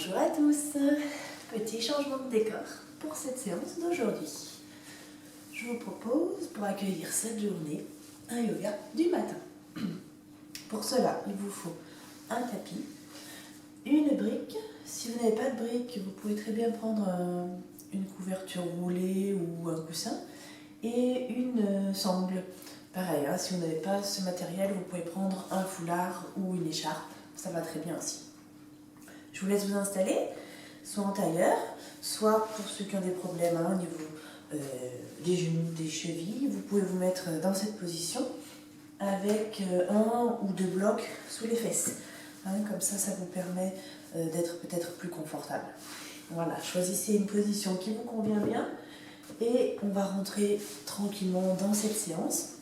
Bonjour à tous, petit changement de décor pour cette séance d'aujourd'hui. Je vous propose, pour accueillir cette journée, un yoga du matin. Pour cela, il vous faut un tapis, une brique. Si vous n'avez pas de brique, vous pouvez très bien prendre une couverture roulée ou un coussin et une sangle. Pareil, si vous n'avez pas ce matériel, vous pouvez prendre un foulard ou une écharpe, ça va très bien aussi. Je vous laisse vous installer, soit en tailleur, soit pour ceux qui ont des problèmes au niveau des genoux, des chevilles, vous pouvez vous mettre dans cette position avec un ou deux blocs sous les fesses. Comme ça vous permet d'être peut-être plus confortable. Voilà, choisissez une position qui vous convient bien et on va rentrer tranquillement dans cette séance.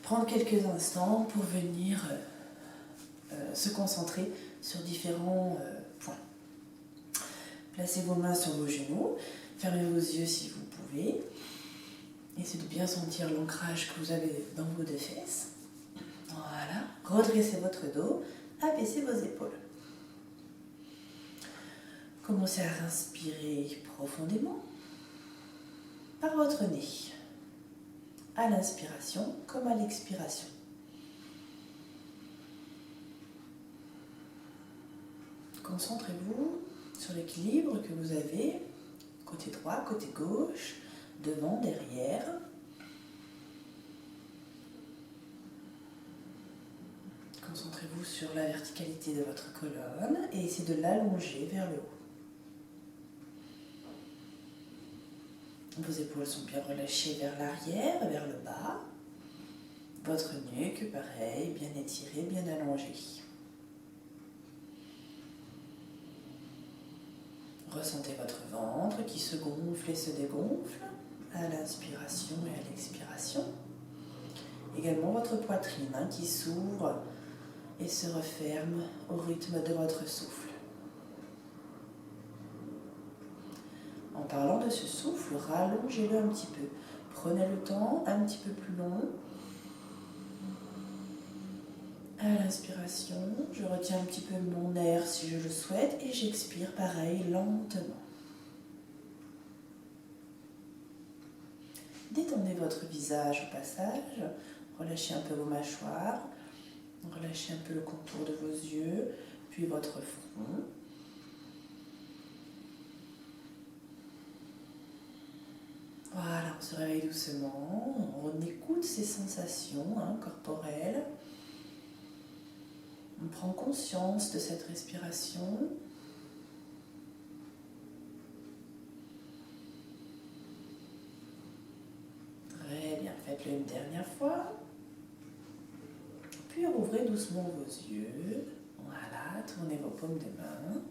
Prendre quelques instants pour venir se concentrer sur différents points. Placez vos mains sur vos genoux, fermez vos yeux si vous pouvez. Essayez de bien sentir l'ancrage que vous avez dans vos deux fesses. Voilà, redressez votre dos, abaissez vos épaules. Commencez à inspirer profondément par votre nez, à l'inspiration comme à l'expiration. Concentrez-vous sur l'équilibre que vous avez, côté droit, côté gauche, devant, derrière. Concentrez-vous sur la verticalité de votre colonne et essayez de l'allonger vers le haut. Vos épaules sont bien relâchées vers l'arrière, vers le bas. Votre nuque, pareil, bien étirée, bien allongée. Ressentez votre ventre qui se gonfle et se dégonfle à l'inspiration et à l'expiration. Également votre poitrine qui s'ouvre et se referme au rythme de votre souffle. En parlant de ce souffle, rallongez-le un petit peu. Prenez le temps un petit peu plus long. À l'inspiration, je retiens un petit peu mon air si je le souhaite et j'expire pareil lentement. Détendez votre visage au passage, relâchez un peu vos mâchoires, relâchez un peu le contour de vos yeux, puis votre front. Voilà, on se réveille doucement, on écoute ces sensations corporelles. On prend conscience de cette respiration. Très bien, faites-le une dernière fois. Puis rouvrez doucement vos yeux. Voilà, tournez vos paumes de main.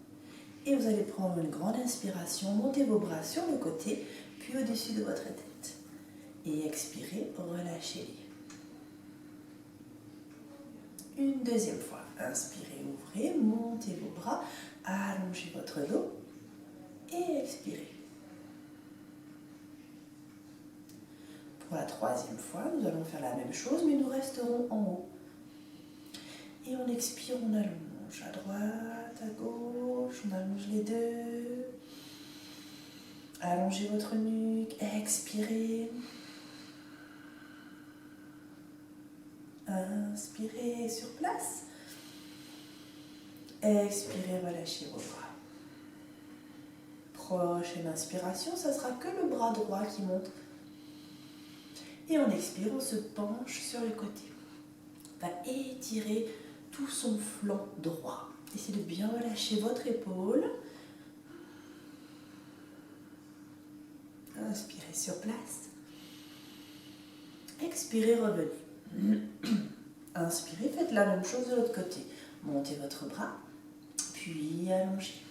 Et vous allez prendre une grande inspiration, montez vos bras sur le côté, puis au-dessus de votre tête. Et expirez, relâchez-les. Une deuxième fois. Inspirez, ouvrez, montez vos bras, allongez votre dos et expirez. Pour la troisième fois, nous allons faire la même chose, mais nous resterons en haut. Et on expire, on allonge à droite, à gauche, on allonge les deux. Allongez votre nuque, expirez. Inspirez sur place. Expirez, relâchez vos bras. Prochaine inspiration, ça sera que le bras droit qui monte. Et on expire, on se penche sur le côté. On va étirer tout son flanc droit. Essayez de bien relâcher votre épaule. Inspirez sur place. Expirez, revenez. Inspirez, faites la même chose de l'autre côté. Montez votre bras, puis allongez.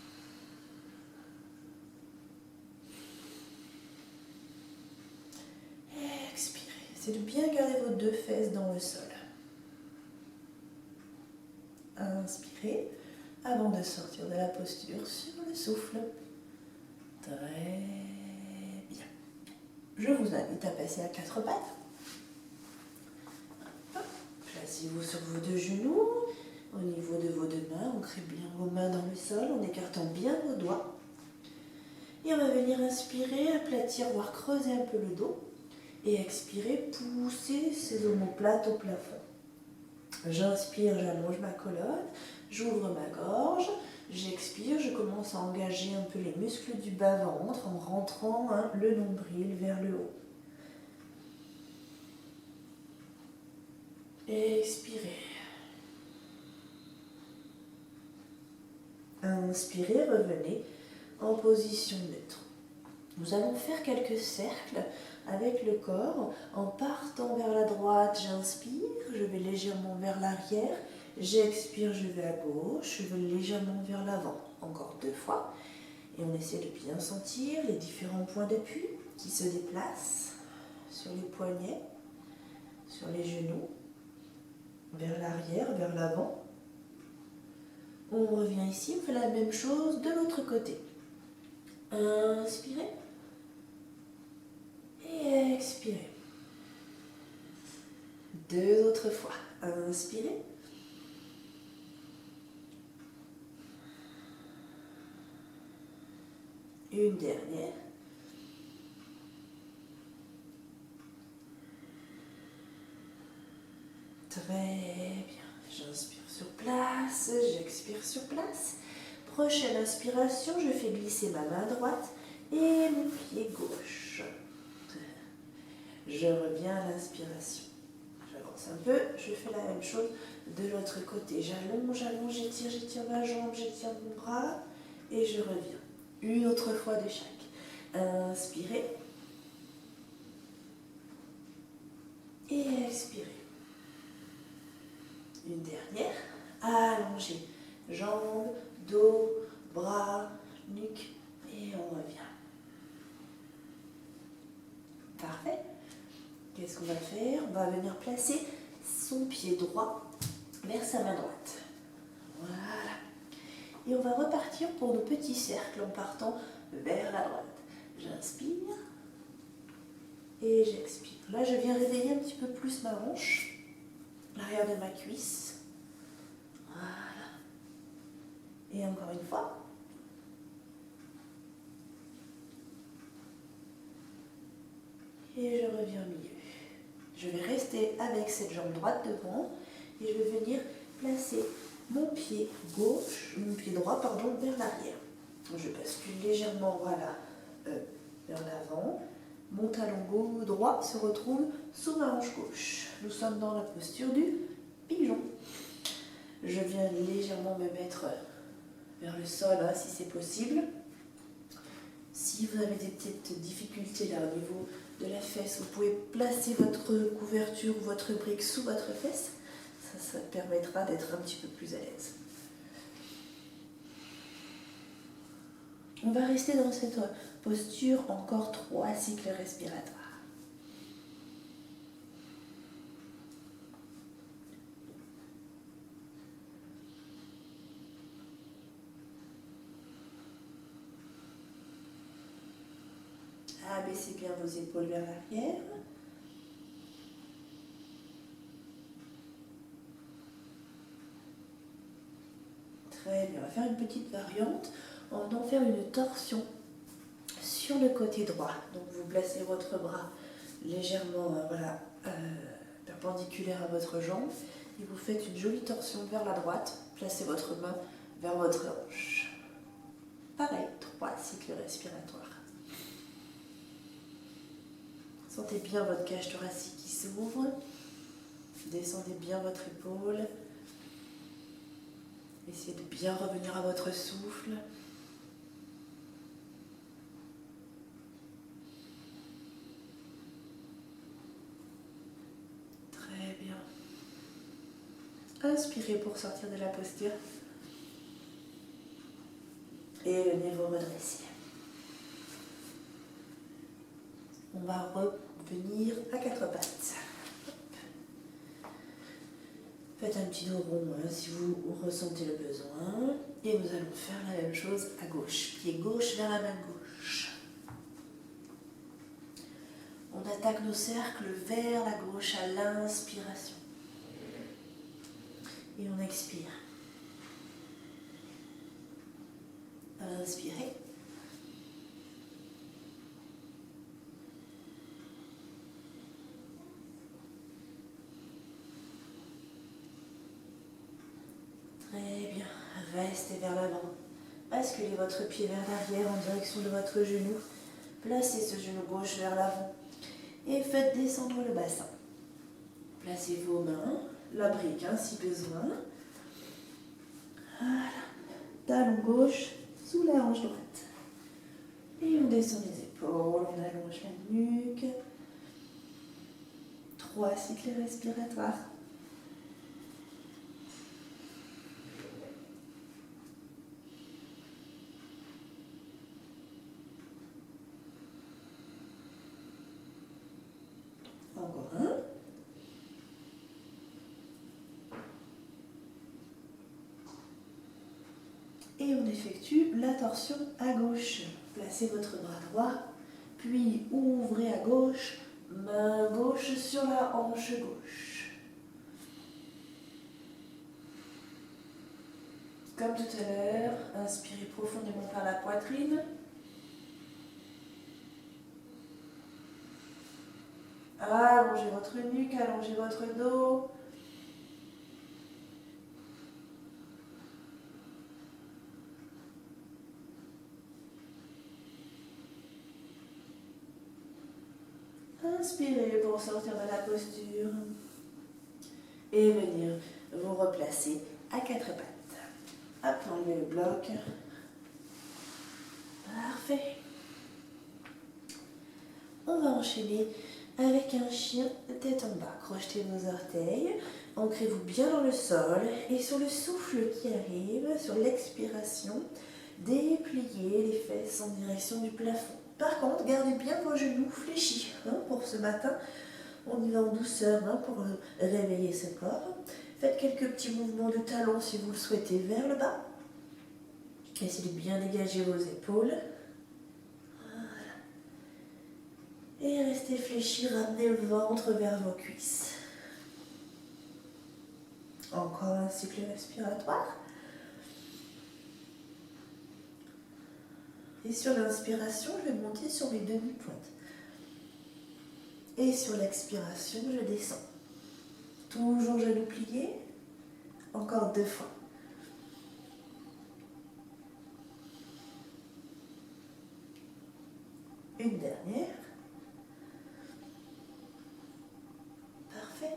Expirez. Essayez de bien garder vos deux fesses dans le sol. Inspirez avant de sortir de la posture sur le souffle. Très bien. Je vous invite à passer à quatre pattes. Placez-vous sur vos deux genoux. Au niveau de vos deux mains, ancrez bien vos mains dans le sol en écartant bien vos doigts. Et on va venir inspirer, aplatir, voire creuser un peu le dos. Et expirer, pousser ses omoplates au plafond. J'inspire, j'allonge ma colonne, j'ouvre ma gorge. J'expire, je commence à engager un peu les muscles du bas-ventre en rentrant le nombril vers le haut. Expirez. Inspirez, revenez en position neutre. Nous allons faire quelques cercles avec le corps en partant vers la droite. J'inspire, je vais légèrement vers l'arrière. J'expire, je vais à gauche, je vais légèrement vers l'avant. Encore 2 fois. Et on essaie de bien sentir les différents points d'appui qui se déplacent sur les poignets, sur les genoux, vers l'arrière, vers l'avant. On revient ici, on fait la même chose de l'autre côté. Inspirez. Et expirez. 2 autres fois. Inspirez. Une dernière. Très bien. J'inspire sur place, j'expire sur place. Prochaine inspiration, je fais glisser ma main droite et mon pied gauche. Je reviens à l'inspiration. J'avance un peu, je fais la même chose de l'autre côté. J'allonge, j'étire ma jambe, j'étire mon bras et je reviens. Une autre fois de chaque. Inspirez. Et expirez. Une dernière. Allongez. Jambes, dos, bras, nuque et on revient. Parfait. Qu'est-ce qu'on va faire? On va venir placer son pied droit vers sa main droite. Voilà. Et on va repartir pour nos petits cercles en partant vers la droite. J'inspire et j'expire. Là, je viens réveiller un petit peu plus ma hanche, l'arrière de ma cuisse. Voilà. Et encore une fois. Et je reviens au milieu. Je vais rester avec cette jambe droite devant et je vais venir placer mon pied droit, vers l'arrière. Je bascule légèrement, voilà, vers l'avant. Mon talon droit se retrouve sous ma hanche gauche. Nous sommes dans la posture du pigeon. Je viens légèrement me mettre vers le sol, si c'est possible. Si vous avez des petites difficultés là au niveau de la fesse, vous pouvez placer votre couverture ou votre brique sous votre fesse. Ça permettra d'être un petit peu plus à l'aise. On va rester dans cette posture encore 3 cycles respiratoires. Abaissez bien vos épaules vers l'arrière. Très bien, on va faire une petite variante en venant faire une torsion sur le côté droit. Donc vous placez votre bras légèrement perpendiculaire à votre jambe et vous faites une jolie torsion vers la droite. Placez votre main vers votre hanche. Pareil, 3 cycles respiratoires. Sentez bien votre cage thoracique qui s'ouvre. Descendez bien votre épaule. Essayez de bien revenir à votre souffle. Très bien. Inspirez pour sortir de la posture. Et venez vous redresser. On va revenir à 4 pattes. Faites un petit dos rond si vous ressentez le besoin. Et nous allons faire la même chose à gauche. Pied gauche vers la main gauche. On attaque nos cercles vers la gauche à l'inspiration. Et on expire. Inspirez. Très bien. Restez vers l'avant. Basculez votre pied vers l'arrière en direction de votre genou. Placez ce genou gauche vers l'avant et faites descendre le bassin. Placez vos mains, la brique si besoin. Voilà. Talon gauche sous la hanche droite. Et on descend les épaules, on allonge la nuque. 3 cycles respiratoires. Encore un. Et on effectue la torsion à gauche. Placez votre bras droit, puis ouvrez à gauche, main gauche sur la hanche gauche. Comme tout à l'heure, inspirez profondément par la poitrine. Allongez votre nuque, allongez votre dos. Inspirez pour sortir de la posture. Et venir vous replacer à 4 pattes. Hop, enlevez le bloc. Parfait. On va enchaîner avec un chien tête en bas. Crochetez vos orteils, ancrez-vous bien dans le sol et sur le souffle qui arrive, sur l'expiration, dépliez les fesses en direction du plafond. Par contre, gardez bien vos genoux fléchis pour ce matin. On y va en douceur pour réveiller ce corps. Faites quelques petits mouvements de talons si vous le souhaitez vers le bas. Essayez de bien dégager vos épaules. Et restez fléchis, ramenez le ventre vers vos cuisses. Encore un cycle respiratoire. Et sur l'inspiration, je vais monter sur mes demi-pointes. Et sur l'expiration, je descends. Toujours genoux pliés. Encore 2 fois. Une dernière. Parfait.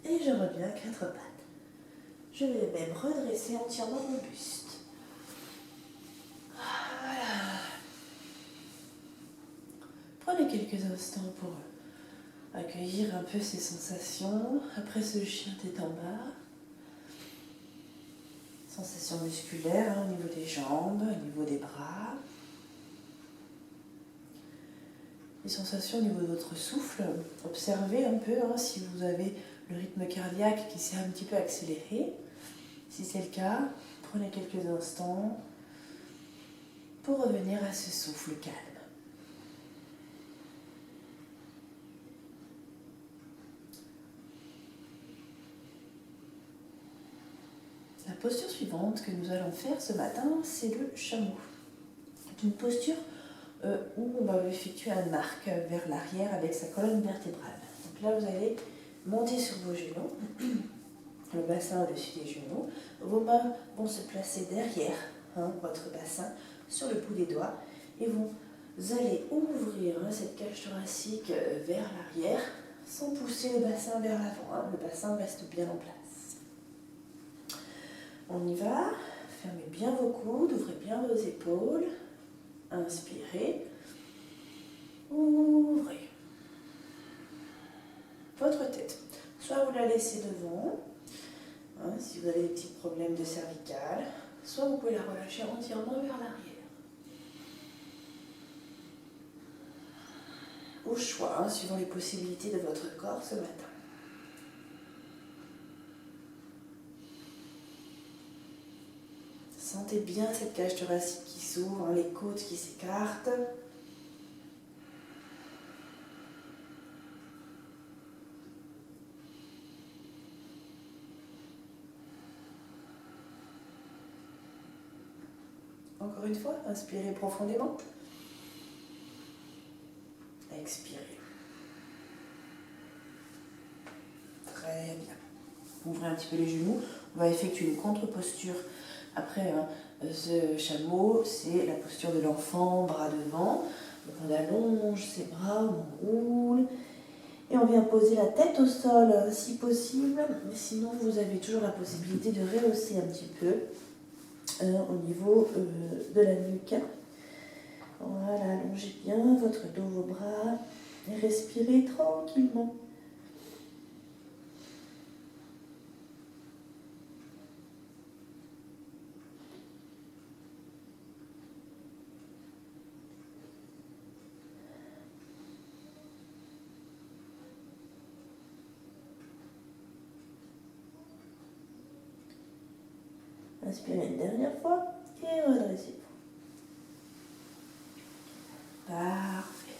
Et je reviens à 4 pattes. Je vais même redresser entièrement mon buste. Voilà. Prenez quelques instants pour accueillir un peu ces sensations après ce chien tête en bas. Sensations musculaires au niveau des jambes, au niveau des bras. Les sensations au niveau de votre souffle. Observez un peu si vous avez le rythme cardiaque qui s'est un petit peu accéléré. Si c'est le cas, prenez quelques instants pour revenir à ce souffle calme. La posture suivante que nous allons faire ce matin, c'est le chameau. C'est une posture où on va effectuer un arc vers l'arrière avec sa colonne vertébrale. Donc là, vous allez monter sur vos genoux, le bassin au-dessus des genoux. Vos mains vont se placer derrière votre bassin, sur le bout des doigts, et vous allez ouvrir cette cage thoracique vers l'arrière, sans pousser le bassin vers l'avant. Le bassin reste bien en place. On y va, fermez bien vos coudes, ouvrez bien vos épaules, inspirez, ouvrez. Votre tête, soit vous la laissez devant, si vous avez des petits problèmes de cervicale, soit vous pouvez la relâcher entièrement vers l'arrière. Au choix, suivant les possibilités de votre corps ce matin. Sentez bien cette cage thoracique qui s'ouvre, les côtes qui s'écartent. Encore une fois, inspirez profondément. Expirez. Très bien. Ouvrez un petit peu les genoux. On va effectuer une contre-posture. Après, ce chameau, c'est la posture de l'enfant, bras devant. Donc on allonge ses bras, on roule. Et on vient poser la tête au sol si possible. Sinon, vous avez toujours la possibilité de rehausser un petit peu au niveau de la nuque. Voilà, allongez bien votre dos, vos bras. Et respirez tranquillement. Inspirez une dernière fois et redressez-vous. Parfait.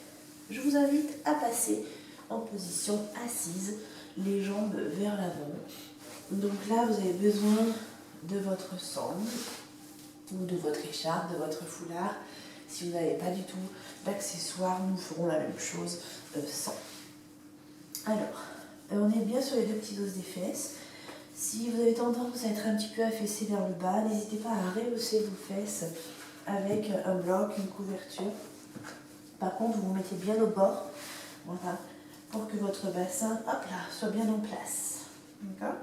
Je vous invite à passer en position assise, les jambes vers l'avant. Donc là, vous avez besoin de votre sangle ou de votre écharpe, de votre foulard. Si vous n'avez pas du tout d'accessoires, nous ferons la même chose sans. Alors, on est bien sur les deux petits os des fesses. Si vous avez tendance à être un petit peu affaissé vers le bas, n'hésitez pas à rehausser vos fesses avec un bloc, une couverture. Par contre, vous vous mettez bien au bord, voilà, pour que votre bassin, hop là, soit bien en place. D'accord ?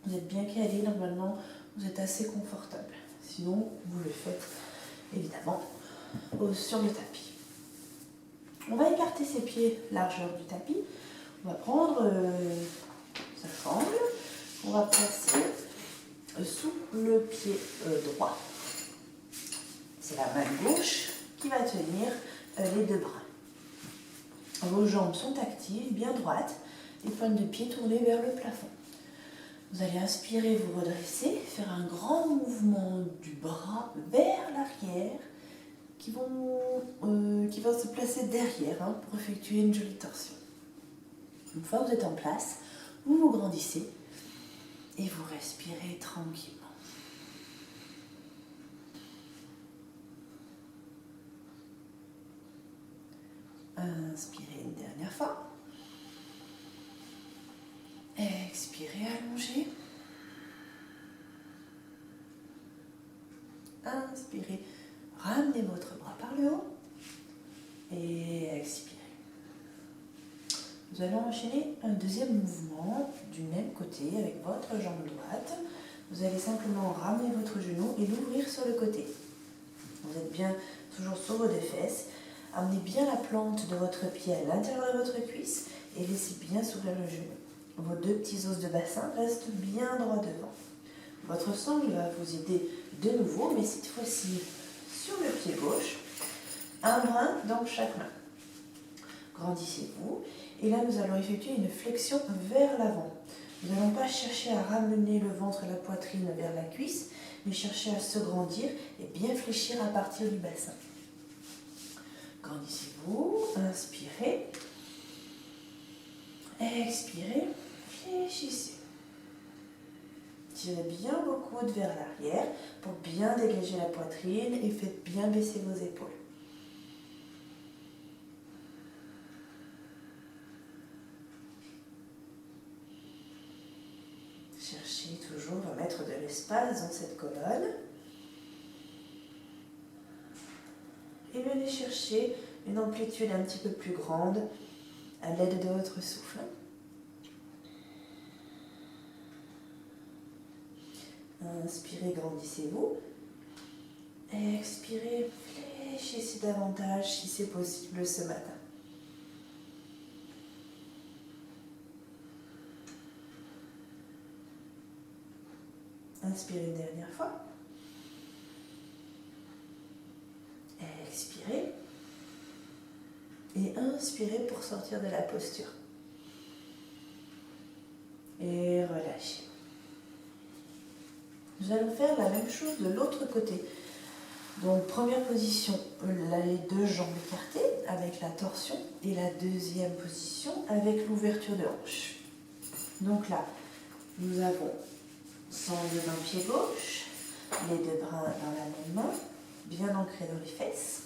Vous êtes bien calé, normalement, vous êtes assez confortable. Sinon, vous le faites, évidemment, sur le tapis. On va écarter ses pieds largeur du tapis. On va prendre sa sangle. On va placer sous le pied droit. C'est la main gauche qui va tenir les deux bras. Vos jambes sont actives, bien droites, les pointes de pied tournées vers le plafond. Vous allez inspirer, vous redresser, faire un grand mouvement du bras vers l'arrière qui va se placer derrière pour effectuer une jolie torsion. Une fois que vous êtes en place, vous vous grandissez et vous respirez tranquillement. Inspirez une dernière fois. Expirez, allongez. Inspirez, ramenez votre bras par le haut. Et expirez. Nous allons enchaîner un deuxième mouvement du même côté avec votre jambe droite. Vous allez simplement ramener votre genou et l'ouvrir sur le côté. Vous êtes bien toujours sur vos deux fesses. Amenez bien la plante de votre pied à l'intérieur de votre cuisse et laissez bien s'ouvrir le genou. Vos deux petits os de bassin restent bien droits devant. Votre sangle va vous aider de nouveau, mais cette fois-ci sur le pied gauche, un brin dans chaque main. Grandissez-vous et là nous allons effectuer une flexion vers l'avant. Nous n'allons pas chercher à ramener le ventre et la poitrine vers la cuisse, mais chercher à se grandir et bien fléchir à partir du bassin. Grandissez-vous, inspirez, expirez, fléchissez. Tirez bien vos coudes vers l'arrière pour bien dégager la poitrine et faites bien baisser vos épaules. Cherchez toujours à mettre de l'espace dans cette colonne. Et venez chercher une amplitude un petit peu plus grande à l'aide de votre souffle. Inspirez, grandissez-vous. Expirez, fléchissez davantage si c'est possible ce matin. Inspirez une dernière fois. Expirez. Et inspirez pour sortir de la posture. Et relâchez. Nous allons faire la même chose de l'autre côté. Donc première position, les deux jambes écartées avec la torsion. Et la deuxième position avec l'ouverture de hanche. Donc là, nous avons sangle dans le pied gauche, les deux bras dans la même main. bien ancré dans les fesses.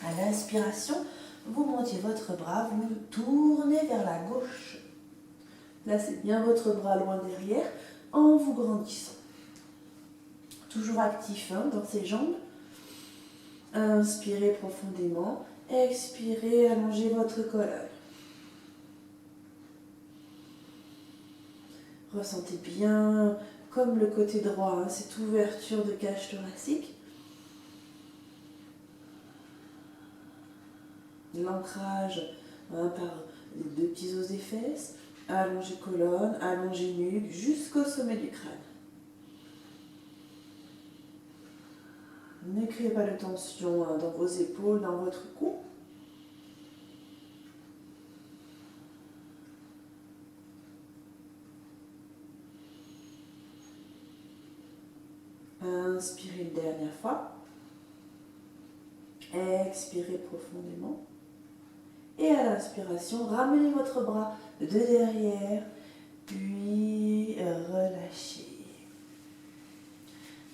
À l'inspiration, vous montez votre bras, vous le tournez vers la gauche. Placez bien votre bras loin derrière en vous grandissant. Toujours actif dans ses jambes. Inspirez profondément. Expirez, allongez votre colonne. Ressentez bien, comme le côté droit, cette ouverture de cage thoracique. L'ancrage par les deux petits os des fesses. Allongez colonne, allongez nuque jusqu'au sommet du crâne. Ne créez pas de tension dans vos épaules, dans votre cou. Inspirez une dernière fois. Expirez profondément. Et à l'inspiration, ramenez votre bras de derrière, puis relâchez.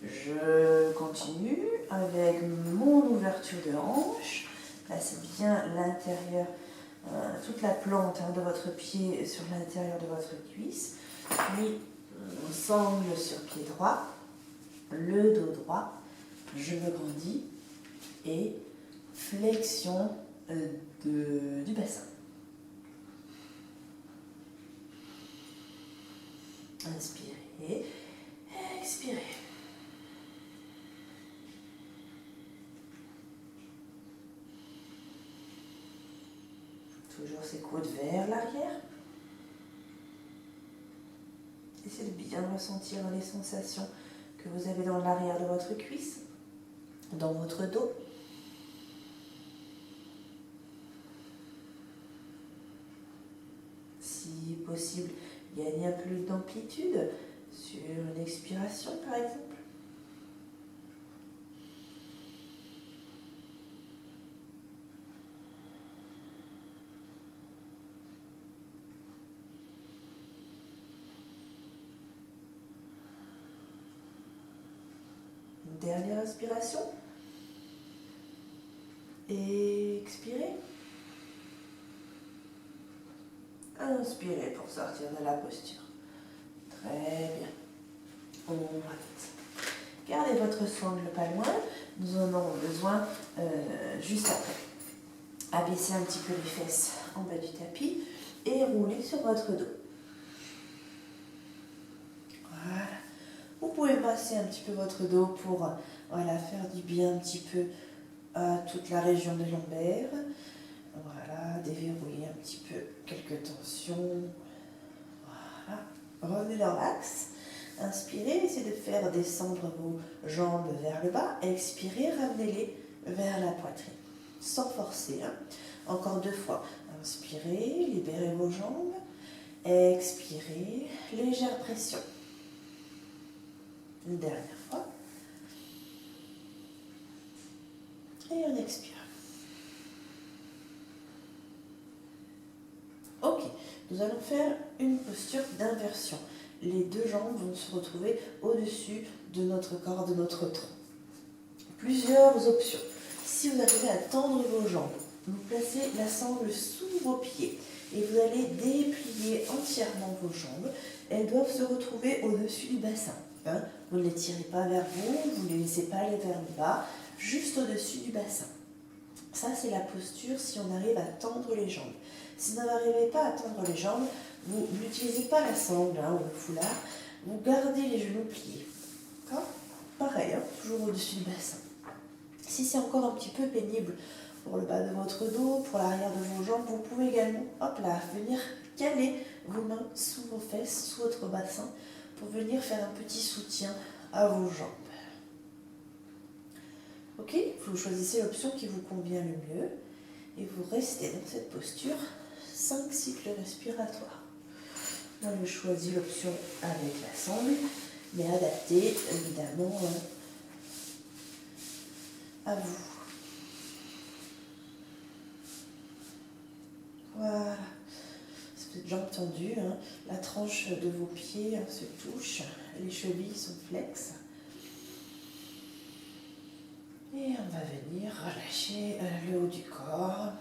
Je continue avec mon ouverture de hanche. Placez bien l'intérieur, toute la plante de votre pied sur l'intérieur de votre cuisse. Puis, sangle sur pied droit, le dos droit, je me grandis et flexion du bassin. Inspirez, expirez. Toujours ces coudes vers l'arrière. Essayez de bien ressentir les sensations que vous avez dans l'arrière de votre cuisse, dans votre dos. Si possible, gagnez un peu plus d'amplitude sur une expiration par exemple. Dernière inspiration. Expirez. Inspirez pour sortir de la posture. Très bien. On rate. Gardez votre sangle pas loin. Nous en aurons besoin juste après. Abaissez un petit peu les fesses en bas du tapis et roulez sur votre dos. Voilà. Vous pouvez masser un petit peu votre dos pour faire du bien un petit peu à toute la région des lombaires. Voilà, déverrouiller un petit peu quelques tensions. Voilà, revenez dans l'axe. Inspirez, essayez de faire descendre vos jambes vers le bas. Expirez, ramenez-les vers la poitrine, sans forcer. Encore 2 fois. Inspirez, libérez vos jambes. Expirez, légère pression. Une dernière fois. Et on expire. Ok, nous allons faire une posture d'inversion. Les 2 jambes vont se retrouver au-dessus de notre corps, de notre tronc. Plusieurs options. Si vous arrivez à tendre vos jambes, vous placez la sangle sous vos pieds et vous allez déplier entièrement vos jambes. Elles doivent se retrouver au-dessus du bassin. Vous ne les tirez pas vers vous ne les laissez pas aller vers le bas, juste au-dessus du bassin. Ça, c'est la posture si on arrive à tendre les jambes. Si vous n'arrivez pas à tendre les jambes, vous n'utilisez pas la sangle ou le foulard, vous gardez les genoux pliés. D'accord ? Pareil, toujours au-dessus du bassin. Si c'est encore un petit peu pénible pour le bas de votre dos, pour l'arrière de vos jambes, vous pouvez également venir caler vos mains sous vos fesses, sous votre bassin, pour venir faire un petit soutien à vos jambes. Ok, vous choisissez l'option qui vous convient le mieux et vous restez dans cette posture 5 cycles respiratoires. Moi, je choisis l'option avec la sangle, mais adaptée évidemment à vous. Voilà. Jambes tendues, la tranche de vos pieds se touche, les chevilles sont flexes. Et Et on va venir relâcher le haut du corps.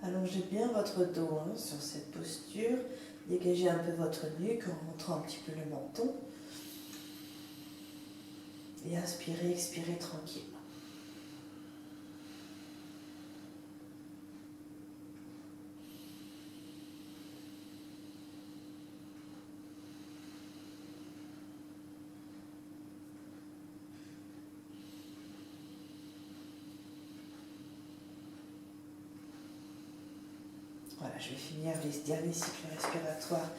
Allongez bien votre dos sur cette posture. Dégagez un peu votre nuque en montrant un petit peu le menton. Et inspirez, expirez tranquillement. Voilà, je vais finir les derniers cycles respiratoires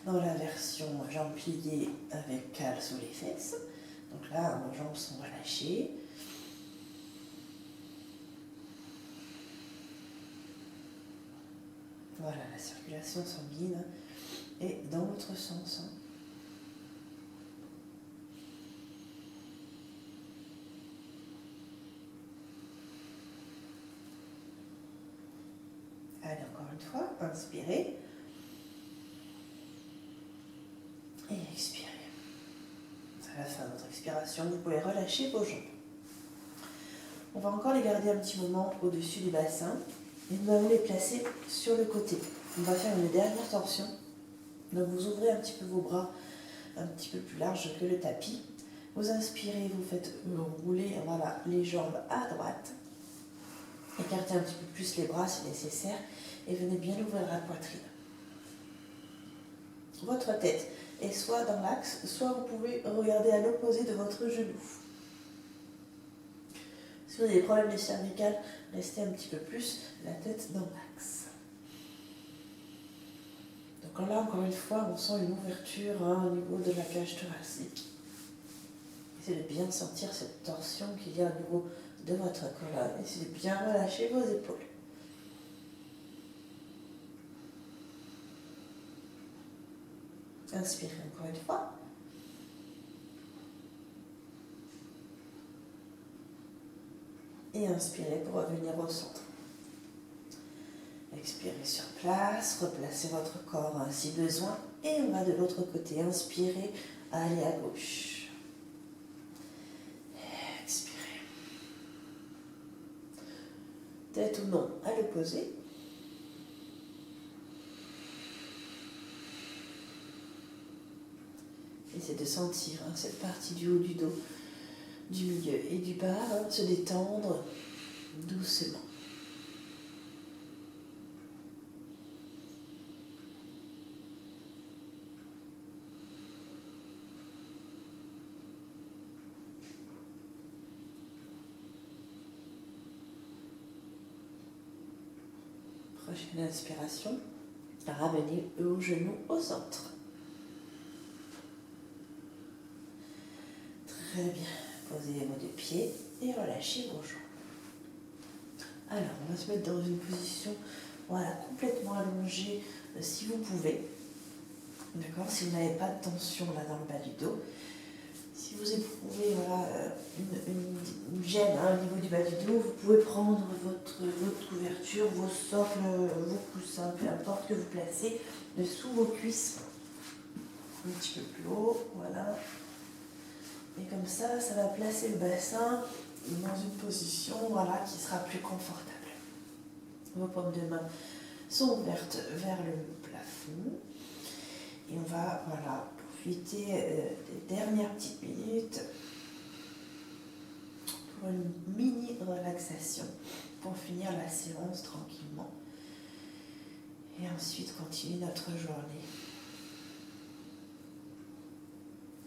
dans la version jambes pliées avec cale sous les fesses. Donc là, vos jambes sont relâchées. Voilà, la circulation sanguine est dans l'autre sens. Allez, encore une fois, inspirez. Et expirez. À la fin de votre expiration, vous pouvez relâcher vos jambes. On va encore les garder un petit moment au-dessus du bassin. Et nous allons les placer sur le côté. On va faire une dernière torsion. Donc vous ouvrez un petit peu vos bras, un petit peu plus large que le tapis. Vous inspirez, vous faites rouler voilà, les jambes à droite. Écartez un petit peu plus les bras si nécessaire. Et venez bien ouvrir la poitrine. Votre tête est soit dans l'axe, soit vous pouvez regarder à l'opposé de votre genou. Si vous avez des problèmes de cervicales, restez un petit peu plus la tête dans l'axe. Donc là, encore une fois, on sent une ouverture au niveau de la cage thoracique. Essayez de bien sentir cette torsion qu'il y a au niveau de votre colonne. Essayez de bien relâcher vos épaules. Inspirez encore une fois. Et inspirez pour revenir au centre. Expirez sur place, replacez votre corps si besoin. Et on va de l'autre côté. Inspirez, allez à gauche. Expirez. Tête ou non à l'opposé. Essayez de sentir cette partie du haut du dos, du milieu et du bas se détendre doucement. Prochaine inspiration, ramenez vos genoux au centre. Très bien, posez vos deux pieds et relâchez vos jambes. Alors, on va se mettre dans une position voilà, complètement allongée si vous pouvez. D'accord, si vous n'avez pas de tension là dans le bas du dos. Si vous éprouvez voilà, une gêne au niveau du bas du dos, vous pouvez prendre votre couverture, vos socles, vos coussins, peu importe que vous placez dessous vos cuisses. Un petit peu plus haut, voilà. Et comme ça, ça va placer le bassin dans une position voilà, qui sera plus confortable. Vos paumes de main sont ouvertes vers le plafond. Et on va voilà, profiter des dernières petites minutes pour une mini relaxation pour finir la séance tranquillement. Et ensuite continuer notre journée.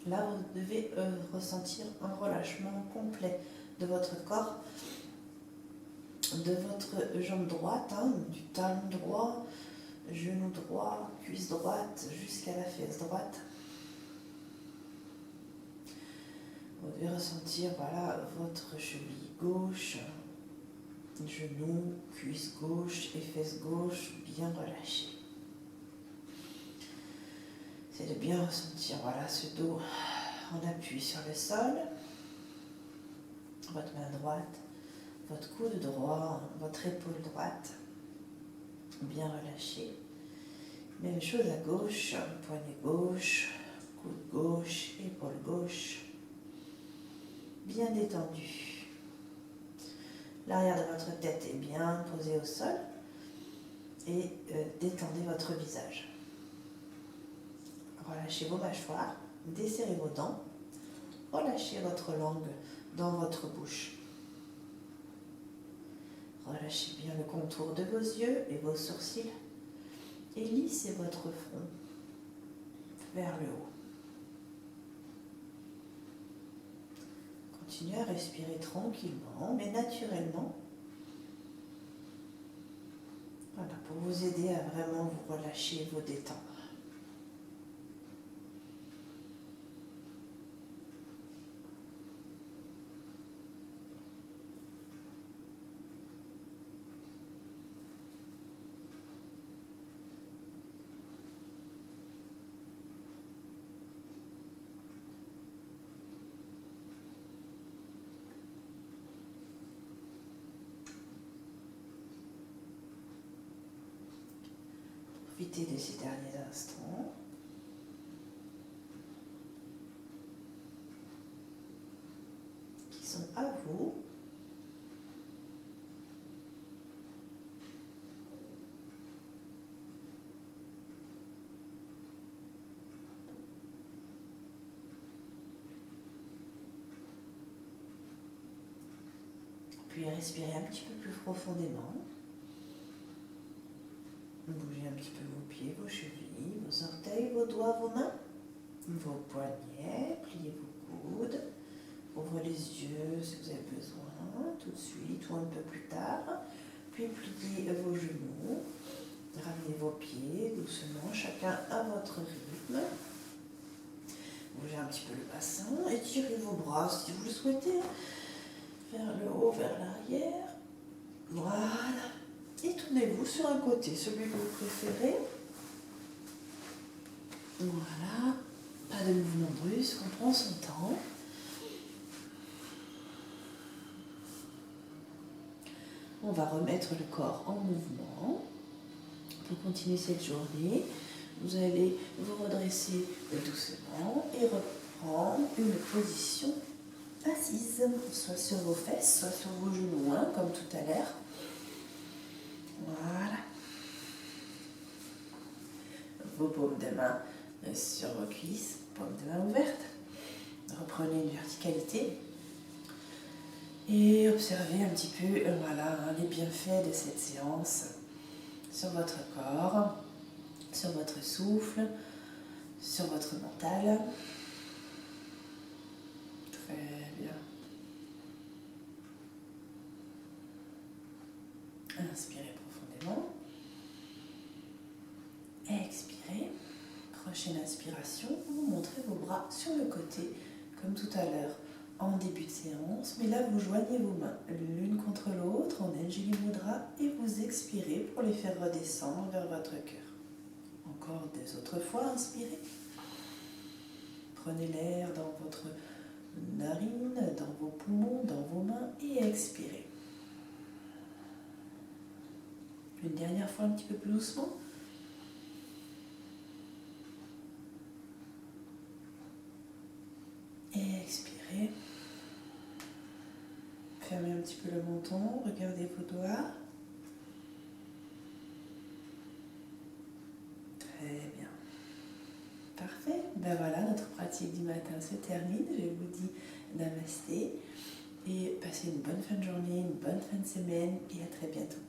Là, vous devez ressentir un relâchement complet de votre corps, de votre jambe droite, du talon droit, genou droit, cuisse droite, jusqu'à la fesse droite. Vous devez ressentir voilà, votre cheville gauche, genou, cuisse gauche et fesse gauche bien relâchées. C'est de bien ressentir voilà, ce dos en appui sur le sol, votre main droite, votre coude droit, votre épaule droite, bien relâchée. Même chose à gauche, poignet gauche, coude gauche, épaule gauche. bien détendu. L'arrière de votre tête est bien posé au sol et détendez votre visage. Relâchez vos mâchoires, desserrez vos dents, relâchez votre langue dans votre bouche. Relâchez bien le contour de vos yeux et vos sourcils et lissez votre front vers le haut. Continuez à respirer tranquillement, mais naturellement. Voilà, pour vous aider à vraiment vous relâcher et vous détendre. Profitez de ces derniers instants. Qui sont à vous. Puis respirez un petit peu plus profondément. Bougez un petit peu vos pieds, vos chevilles, vos orteils, vos doigts, vos mains, vos poignets, pliez vos coudes, ouvrez les yeux si vous avez besoin, tout de suite ou un peu plus tard, puis pliez vos genoux, ramenez vos pieds doucement, chacun à votre rythme. Bougez un petit peu le bassin, étirez vos bras si vous le souhaitez, vers le haut, vers l'arrière, voilà. Et tournez-vous sur un côté, celui que vous préférez. Voilà, pas de mouvement brusque, on prend son temps. On va remettre le corps en mouvement. Pour continuer cette journée, vous allez vous redresser doucement et reprendre une position assise, soit sur vos fesses, soit sur vos genoux, comme tout à l'heure. Voilà. Vos paumes de main sur vos cuisses, paumes de main ouvertes. Reprenez une verticalité et observez un petit peu les bienfaits de cette séance sur votre corps, sur votre souffle, sur votre mental. Très bien. Inspirez profondément. Expirez. Prochaine inspiration, vous montrez vos bras sur le côté, comme tout à l'heure en début de séance. Mais là, vous joignez vos mains l'une contre l'autre en Anjali Mudra et vous expirez pour les faire redescendre vers votre cœur. Encore des autres fois, inspirez. Prenez l'air dans votre narine, dans vos poumons, dans vos mains et expirez. Une dernière fois, un petit peu plus doucement. Et expirez. Fermez un petit peu le menton, regardez vos doigts. Très bien. Parfait. Ben voilà, notre pratique du matin se termine. Je vous dis namasté et passez une bonne fin de journée, une bonne fin de semaine et à très bientôt.